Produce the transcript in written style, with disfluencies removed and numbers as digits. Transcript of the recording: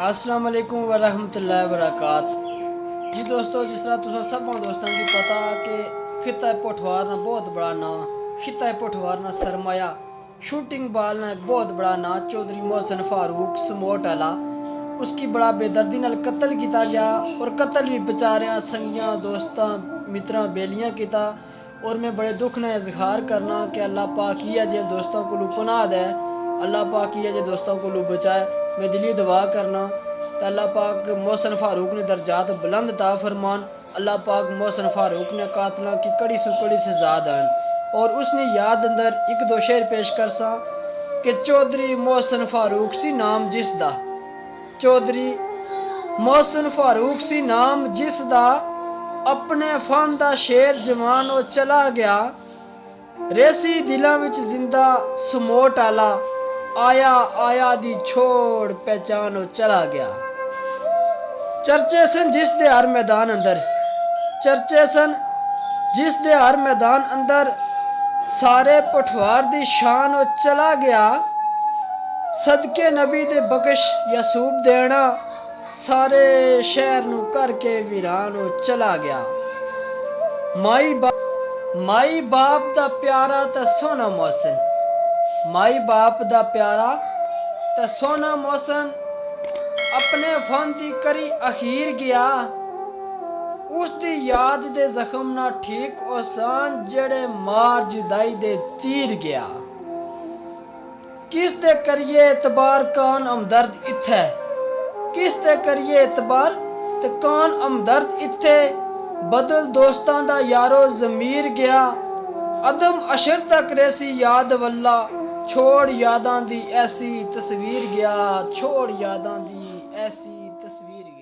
السلام علیکم ورحمۃ اللہ وبرکاتہ جی دوستو، جس طرح تسا سب دوستوں کی پتا کہ خطہ پٹھوار نہ بہت بڑا نام، خطہ پٹھوار نہ سرمایہ شوٹنگ بال نہ ایک بہت بڑا نام چودھری محسن فاروق سموٹ والا اس کی بڑا بے دردی نال قتل کیتا گیا، اور قتل بھی بچاریاں سنگیاں دوستاں متراں بیلیاں کیتا۔ اور میں بڑے دکھ نہ اظہار کرنا کہ اللہ پاک یہ جے دوستوں کو پناہ دے، اللہ پاک یہ جے دوستوں کو بچائے۔ میں دلی دعا کرنا تو اللہ پاک محسن فاروق نے درجات بلند عطا فرمان، اللہ پاک محسن فاروق نے قاتلاں کی کڑی سو کڑی سزا دین۔ اور اس نے یاد اندر ایک دو شعر پیش کرسا کہ چودھری محسن فاروق سی نام جس دا، چودھری محسن فاروق سی نام جس دا، اپنے فن دا شیر جوان او چلا گیا، ریسی دلاں وچ زندہ سموٹ آلا، آیا آیا دی چھوڑ پہچانو چلا گیا۔ چرچے سن جس دے ہر میدان اندر، چرچے سن جس دے ہر میدان اندر، سارے پٹھوار دی شان او چلا گیا، صدقے نبی دے بخش یسوب دینا، سارے شہر نو کر کے ویران او چلا گیا۔ مائی باپ دا پیارا تے سونا محسن، مائی باپ دا پیارا تے سونا محسن اپنے فن دی کری اخیر گیا، اس دی یاد دے زخم نہ ٹھیک اوسان جڑے مار جدائی دے تیر گیا۔ کس دے کریے اعتبار کان ہمدرد اتھے، کس دے کریے اعتبار تے کان ہمدرد اتھے، بدل دوستاں دا یارو ضمیر گیا، عدم اشر تک ریسی یاد واللہ، چھوڑ یاداں دی ایسی تصویر گیا، چھوڑ یاداں دی ایسی تصویر گیا۔